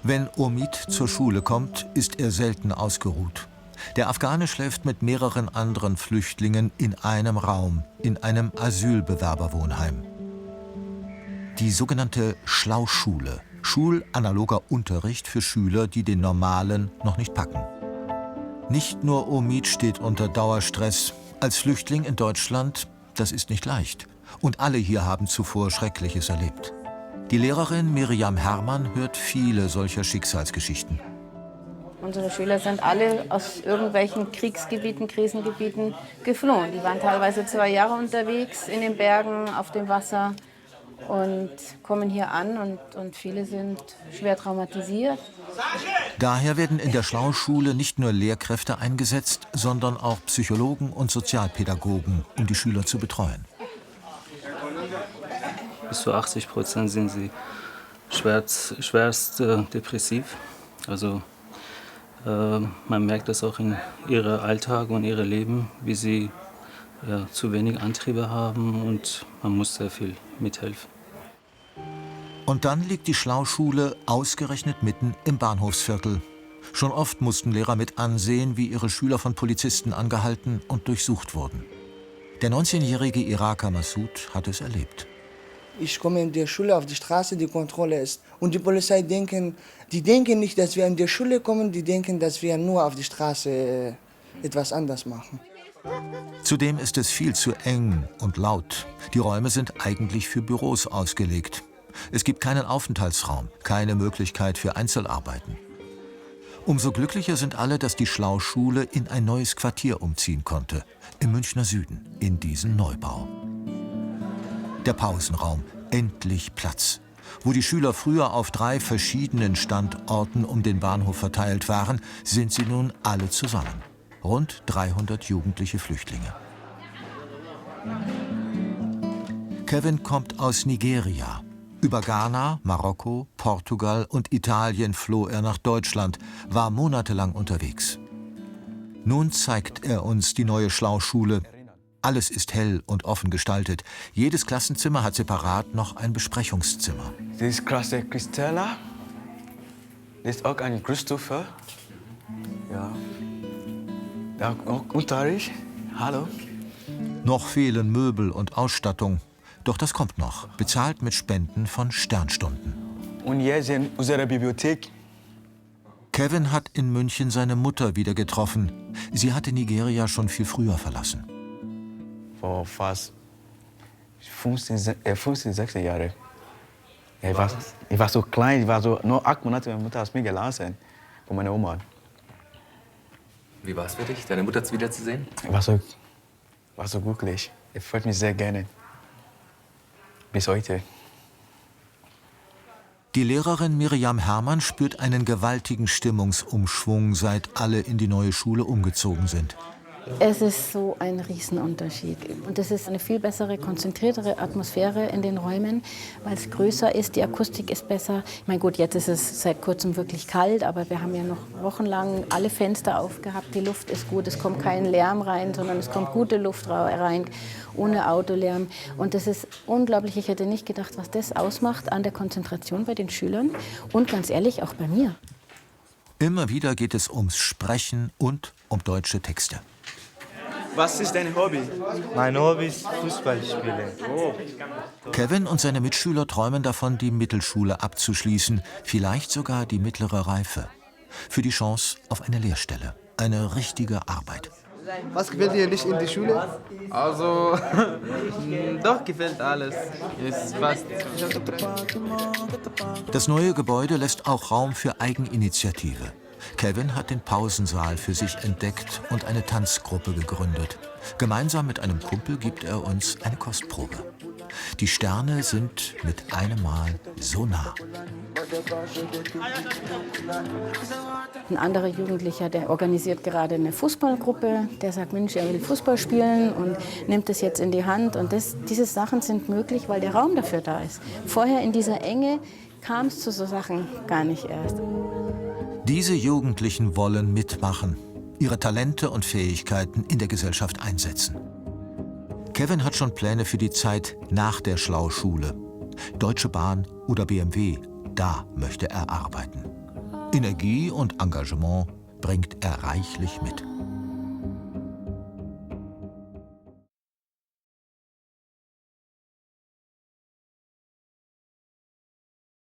Wenn Omid zur Schule kommt, ist er selten ausgeruht. Der Afghane schläft mit mehreren anderen Flüchtlingen in einem Raum, in einem Asylbewerberwohnheim. Die sogenannte Schlauschule, schulanaloger Unterricht für Schüler, die den Normalen noch nicht packen. Nicht nur Omid steht unter Dauerstress. Als Flüchtling in Deutschland, das ist nicht leicht. Und alle hier haben zuvor Schreckliches erlebt. Die Lehrerin Miriam Herrmann hört viele solcher Schicksalsgeschichten. Unsere Schüler sind alle aus irgendwelchen Kriegsgebieten, Krisengebieten geflohen. Die waren teilweise 2 Jahre unterwegs in den Bergen, auf dem Wasser und kommen hier an und viele sind schwer traumatisiert. Daher werden in der Schlauschule nicht nur Lehrkräfte eingesetzt, sondern auch Psychologen und Sozialpädagogen, um die Schüler zu betreuen. Bis zu 80% sind sie schwerst depressiv. Also man merkt das auch in ihrem Alltag und ihrem Leben, wie sie zu wenig Antriebe haben und man muss sehr viel mithelfen. Und dann liegt die Schlauschule ausgerechnet mitten im Bahnhofsviertel. Schon oft mussten Lehrer mit ansehen, wie ihre Schüler von Polizisten angehalten und durchsucht wurden. Der 19-jährige Iraker Massoud hat es erlebt. Ich komme in die Schule, auf die Straße, die Kontrolle ist. Und die Polizei denken nicht, dass wir in die Schule kommen, die denken, dass wir nur auf die Straße etwas anders machen. Zudem ist es viel zu eng und laut. Die Räume sind eigentlich für Büros ausgelegt. Es gibt keinen Aufenthaltsraum, keine Möglichkeit für Einzelarbeiten. Umso glücklicher sind alle, dass die Schlauschule in ein neues Quartier umziehen konnte, im Münchner Süden, in diesen Neubau. Der Pausenraum, endlich Platz. Wo die Schüler früher auf 3 verschiedenen Standorten um den Bahnhof verteilt waren, sind sie nun alle zusammen. Rund 300 jugendliche Flüchtlinge. Kevin kommt aus Nigeria. Über Ghana, Marokko, Portugal und Italien floh er nach Deutschland, war monatelang unterwegs. Nun zeigt er uns die neue Schlauschule. Alles ist hell und offen gestaltet. Jedes Klassenzimmer hat separat noch ein Besprechungszimmer. Das ist Klasse Christella. Das ist auch ein Christopher. Ja. Da auch Unterricht. Hallo. Noch fehlen Möbel und Ausstattung. Doch das kommt noch, bezahlt mit Spenden von Sternstunden. Und hier ist unsere Bibliothek. Kevin hat in München seine Mutter wieder getroffen. Sie hatte Nigeria schon viel früher verlassen. Vor fast 15, 16 Jahren. Ich war so klein, ich war so nur 8 Monate, meine Mutter hat mich gelassen von meiner Oma. Wie war es für dich, deine Mutter wiederzusehen? Ich war so glücklich. Ich freue mich sehr gerne. Bis heute. Die Lehrerin Miriam Herrmann spürt einen gewaltigen Stimmungsumschwung, seit alle in die neue Schule umgezogen sind. Es ist so ein Riesenunterschied. Und es ist eine viel bessere, konzentriertere Atmosphäre in den Räumen, weil es größer ist, die Akustik ist besser. Ich meine, gut, jetzt ist es seit kurzem wirklich kalt, aber wir haben ja noch wochenlang alle Fenster aufgehabt. Die Luft ist gut, es kommt kein Lärm rein, sondern es kommt gute Luft rein, ohne Autolärm. Und das ist unglaublich. Ich hätte nicht gedacht, was das ausmacht an der Konzentration bei den Schülern und ganz ehrlich auch bei mir. Immer wieder geht es ums Sprechen und um deutsche Texte. Was ist dein Hobby? Mein Hobby ist Fußball spielen. Oh. Kevin und seine Mitschüler träumen davon, die Mittelschule abzuschließen, vielleicht sogar die mittlere Reife. Für die Chance auf eine Lehrstelle, eine richtige Arbeit. Was gefällt dir nicht in der Schule? Also, doch gefällt alles. Es passt. Das neue Gebäude lässt auch Raum für Eigeninitiative. Kevin hat den Pausensaal für sich entdeckt und eine Tanzgruppe gegründet. Gemeinsam mit einem Kumpel gibt er uns eine Kostprobe. Die Sterne sind mit einem Mal so nah. Ein anderer Jugendlicher, der organisiert gerade eine Fußballgruppe. Der sagt, Mensch, er will Fußball spielen und nimmt das jetzt in die Hand. Und diese Sachen sind möglich, weil der Raum dafür da ist. Vorher in dieser Enge kam es zu so Sachen gar nicht erst. Diese Jugendlichen wollen mitmachen, ihre Talente und Fähigkeiten in der Gesellschaft einsetzen. Kevin hat schon Pläne für die Zeit nach der Schlauschule. Deutsche Bahn oder BMW, Da möchte er arbeiten. Energie und Engagement bringt er reichlich mit.